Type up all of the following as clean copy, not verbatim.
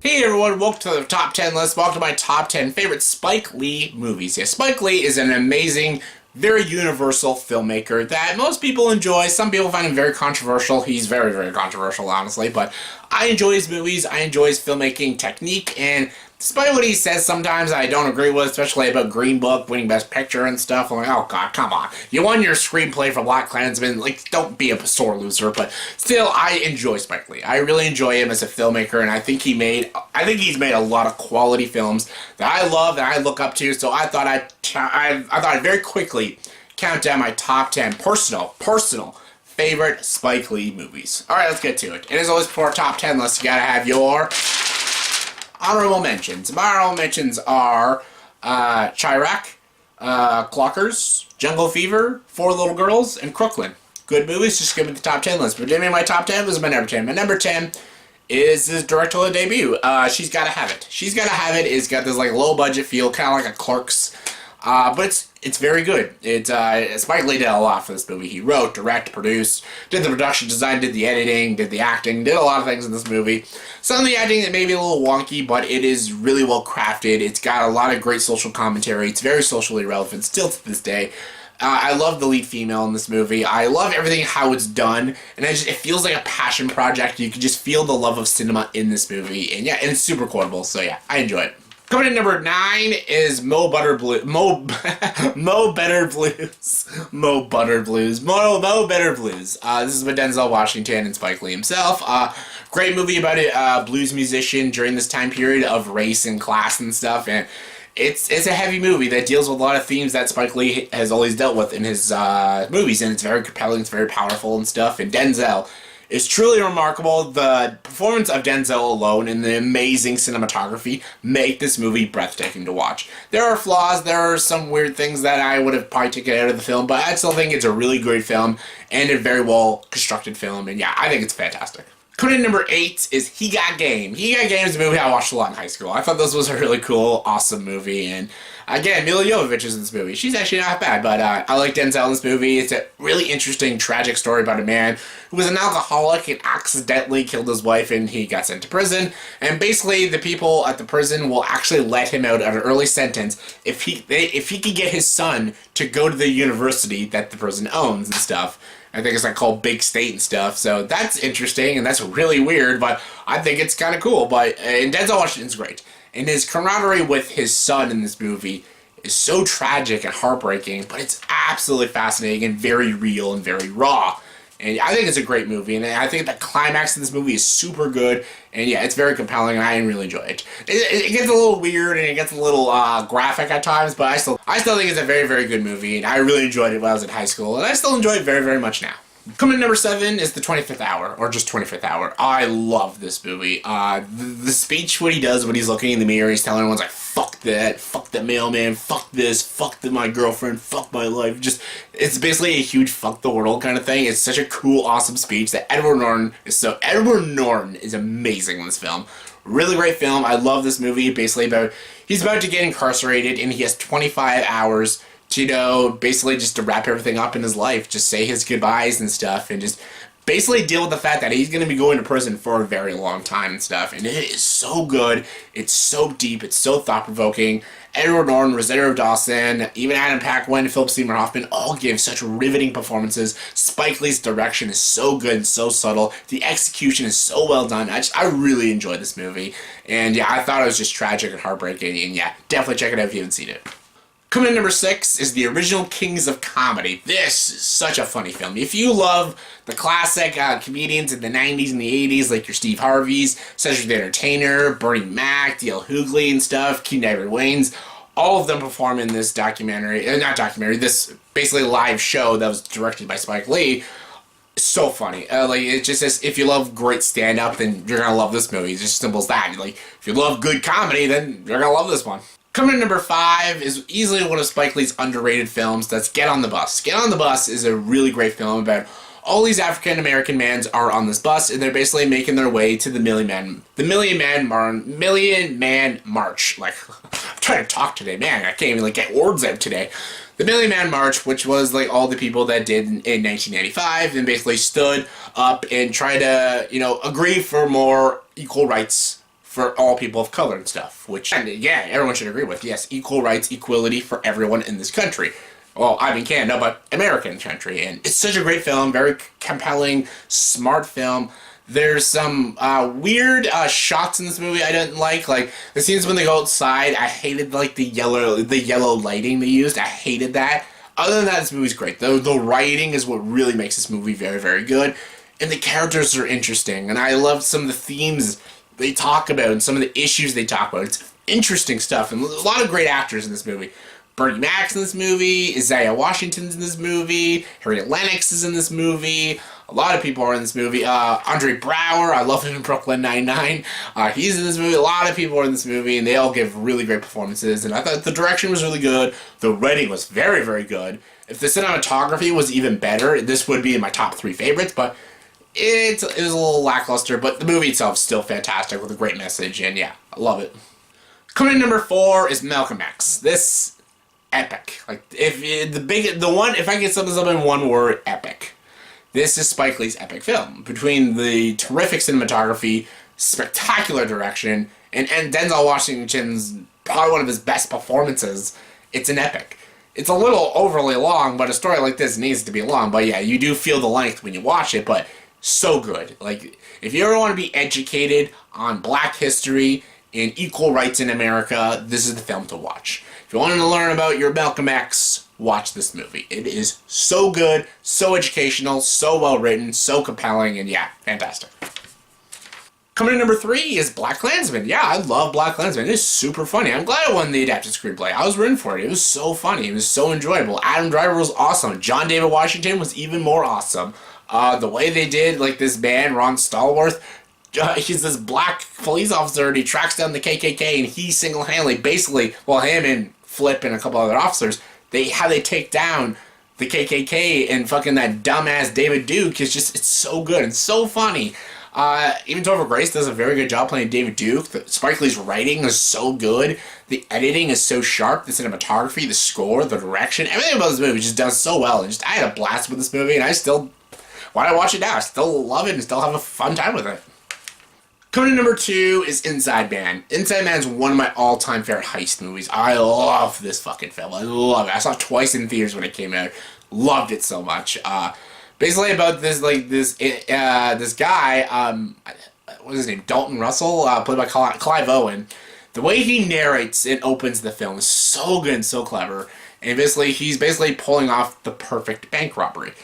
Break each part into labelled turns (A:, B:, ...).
A: Hey everyone, welcome to the top 10 list. Welcome to my top 10 favorite Spike Lee movies. Yeah, Spike Lee is an amazing, very universal filmmaker that most people enjoy. Some people find him very controversial. He's very, very controversial, honestly, but I enjoy his movies. I enjoy his filmmaking technique, and despite what he says sometimes I don't agree with, especially about Green Book winning Best Picture and stuff, I'm like, oh god, come on. You won your screenplay for Black Klansmen, like, don't be a sore loser, but still, I enjoy Spike Lee. I really enjoy him as a filmmaker, and I think he's made a lot of quality films that I love, that I look up to, so I thought I'd very quickly count down my top 10 personal favorite Spike Lee movies. Alright, let's get to it. And as always, for our top 10 list, you gotta have your honorable mentions. My honorable mentions are Chirac, Clockers, Jungle Fever, Four Little Girls, and Crooklyn. Good movies, just give me the top 10 list. But my top 10 was my number 10. My number 10 is his directorial debut. She's Gotta Have It. She's Gotta Have It. It's got this like low budget feel, kind of like a Clerks. But it's very good. Spike Lee did a lot for this movie. He wrote, directed, produced, did the production design, did the editing, did the acting, did a lot of things in this movie. Some of the acting that may be a little wonky, but it is really well crafted. It's got a lot of great social commentary. It's very socially relevant still to this day. I love the lead female in this movie. I love everything, how it's done, and it feels like a passion project. You can just feel the love of cinema in this movie, and yeah, and it's super quotable, so yeah, I enjoy it. Coming in number 9 is Mo Better Blues. Mo Better Blues. This is with Denzel Washington and Spike Lee himself. Great movie about a blues musician during this time period of race and class and stuff, and it's a heavy movie that deals with a lot of themes that Spike Lee has always dealt with in his movies, and it's very compelling, it's very powerful and stuff, and Denzel is truly remarkable. The performance of Denzel alone and the amazing cinematography make this movie breathtaking to watch. There are flaws, there are some weird things that I would have probably taken out of the film, but I still think it's a really great film and a very well constructed film, and yeah, I think it's fantastic. Coming in number 8 is He Got Game. He Got Game is a movie I watched a lot in high school. I thought this was a really cool, awesome movie, and again, Mila Jovovich is in this movie. She's actually not bad, but I like Denzel in this movie. It's a really interesting, tragic story about a man who was an alcoholic and accidentally killed his wife, and he got sent to prison. And basically, the people at the prison will actually let him out at an early sentence if he could get his son to go to the university that the prison owns and stuff. I think it's like called Big State and stuff, so that's interesting and that's really weird, but I think it's kind of cool. But and Denzel Washington's great, and his camaraderie with his son in this movie is so tragic and heartbreaking, but it's absolutely fascinating and very real and very raw. And I think it's a great movie, and I think the climax of this movie is super good, and yeah, it's very compelling, and I really enjoy it. It gets a little weird, and it gets a little graphic at times, but I still think it's a very, very good movie, and I really enjoyed it when I was in high school, and I still enjoy it very, very much now. Coming in number 7 is The 25th Hour, or just 25th Hour. I love this movie. The speech, what he does when he's looking in the mirror, he's telling everyone, like, fuck that, fuck the mailman, fuck this, fuck my girlfriend, fuck my life. It's basically a huge fuck the world kind of thing. It's such a cool, awesome speech that Edward Norton is amazing in this film. Really great film. I love this movie. Basically he's about to get incarcerated, and he has 25 hours to, basically just to wrap everything up in his life, just say his goodbyes and stuff, and just basically deal with the fact that he's going to be going to prison for a very long time and stuff. And it is so good. It's so deep. It's so thought-provoking. Edward Norton, Rosario Dawson, even Adam Paquin, Philip Seymour Hoffman all give such riveting performances. Spike Lee's direction is so good and so subtle. The execution is so well done. I really enjoyed this movie. And yeah, I thought it was just tragic and heartbreaking. And yeah, definitely check it out if you haven't seen it. Coming in number 6 is The Original Kings of Comedy. This is such a funny film. If you love the classic comedians in the 90s and the 80s, like your Steve Harveys, Cedric the Entertainer, Bernie Mac, D.L. Hughley and stuff, Keenan Ivory Wayans, all of them perform in this this basically live show that was directed by Spike Lee. It's so funny. It just says, if you love great stand-up, then you're gonna love this movie. It's just as simple as that. Like, if you love good comedy, then you're gonna love this one. Coming in number 5 is easily one of Spike Lee's underrated films. That's Get on the Bus. Get on the Bus is a really great film about all these African American men are on this bus, and they're basically making their way to the Million Man March. Like, I'm trying to talk today, man. I can't even get words out today. The Million Man March, which was all the people that did in 1995, and basically stood up and tried to agree for more equal rights for all people of color and stuff, which, and yeah, everyone should agree with. Yes, equal rights, equality for everyone in this country. Well, I'm in Canada, but American country, and it's such a great film, very compelling, smart film. There's some weird shots in this movie I didn't like the scenes when they go outside. I hated the yellow lighting they used. I hated that. Other than that, this movie's great. The writing is what really makes this movie very, very good, and the characters are interesting, and I love some of the themes they talk about and some of the issues they talk about. It's interesting stuff, and a lot of great actors in this movie. Bernie Mac's in this movie, Isaiah Washington's in this movie, Harriet Lennox is in this movie, a lot of people are in this movie. Andre Braugher, I love him in Brooklyn Nine-Nine. He's in this movie. A lot of people are in this movie, and they all give really great performances, and I thought the direction was really good. The writing was very, very good. If the cinematography was even better, this would be in my top 3 favorites, but it was a little lackluster, but the movie itself is still fantastic with a great message, and yeah, I love it. Coming in number 4 is Malcolm X. This epic. If I could sum this up in one word, epic. This is Spike Lee's epic film. Between the terrific cinematography, spectacular direction, and Denzel Washington's probably one of his best performances, it's an epic. It's a little overly long, but a story like this needs to be long. But yeah, you do feel the length when you watch it, but so good. If you ever want to be educated on Black history and equal rights in America, this is the film to watch. If you want to learn about your Malcolm X, watch this movie. It is so good, so educational, so well written, so compelling, and yeah, fantastic. Coming in number 3 is Black Klansman. Yeah, I love Black Klansman. It is super funny. I'm glad it won the adapted screenplay. I was rooting for it. It was so funny. It was so enjoyable. Adam Driver was awesome. John David Washington was even more awesome. The way they did, this man, Ron Stallworth, he's this black police officer, and he tracks down the KKK, and he single-handedly, basically, him and Flip and a couple other officers, how they take down the KKK, and fucking that dumbass David Duke it's so good and so funny. Even Topher Grace does a very good job playing David Duke. Spike Lee's writing is so good. The editing is so sharp. The cinematography, the score, the direction, everything about this movie just does so well. And I had a blast with this movie, and when I watch it now, I still love it and still have a fun time with it. Coming in number 2 is Inside Man. Inside Man is one of my all-time favorite heist movies. I love this fucking film. I love it. I saw it twice in theaters when it came out. Loved it so much. Basically about this guy, what's his name? Dalton Russell, played by Clive Owen. The way he narrates and opens the film is so good and so clever. And he's pulling off the perfect bank robbery.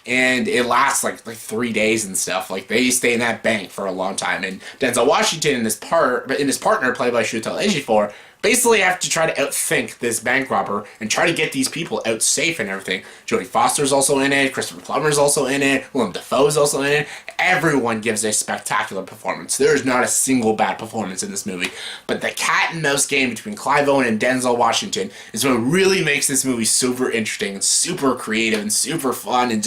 A: And it lasts 3 days and stuff. They stay in that bank for a long time. And Denzel Washington and his partner, played by Chiwetel Ejiofor, basically have to try to outthink this bank robber and try to get these people out safe and everything. Jodie Foster's also in it. Christopher Plummer's also in it. Willem Dafoe's also in it. Everyone gives a spectacular performance. There is not a single bad performance in this movie. But the cat and mouse game between Clive Owen and Denzel Washington is what really makes this movie super interesting and super creative and super fun and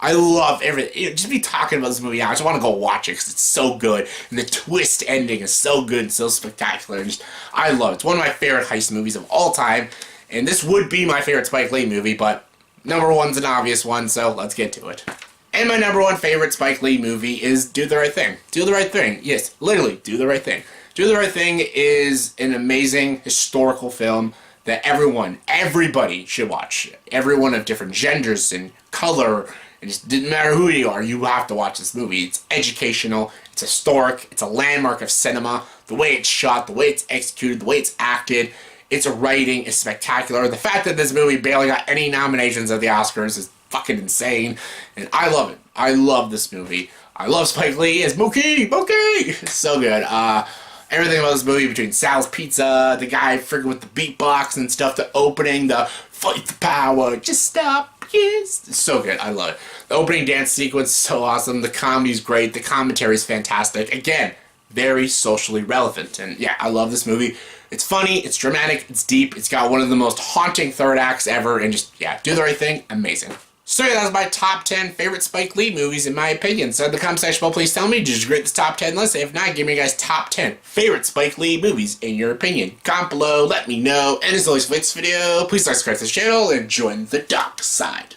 A: I love everything. Just be talking about this movie now. I just want to go watch it because it's so good. And the twist ending is so good and so spectacular. I love it. It's one of my favorite heist movies of all time. And this would be my favorite Spike Lee movie, but number 1's an obvious one, so let's get to it. And my number 1 favorite Spike Lee movie is Do the Right Thing. Do the Right Thing. Yes, literally, Do the Right Thing. Do the Right Thing is an amazing historical film that everybody should watch. Everyone of different genders and color. It just didn't matter who you are, you have to watch this movie. It's educational, it's historic, it's a landmark of cinema. The way it's shot, the way it's executed, the way it's acted, its writing is spectacular. The fact that this movie barely got any nominations at the Oscars is fucking insane. And I love it. I love this movie. I love Spike Lee as Mookie! It's so good. Everything about this movie, between Sal's Pizza, the guy friggin' with the beatbox and stuff, the opening, the fight the power, just stop. Yes. It's so good. I love it. The opening dance sequence is so awesome. The comedy's great. The commentary is fantastic. Again, very socially relevant. And yeah, I love this movie. It's funny, it's dramatic, it's deep, it's got one of the most haunting third acts ever, and Do the Right Thing, amazing. So yeah, that was my top 10 favorite Spike Lee movies in my opinion. So in the comment section below, please tell me, did you rate this top 10 list? If not, give me your guys' top 10 favorite Spike Lee movies in your opinion. Comment below, let me know, and as always for this video, please subscribe to this channel and join the dark side.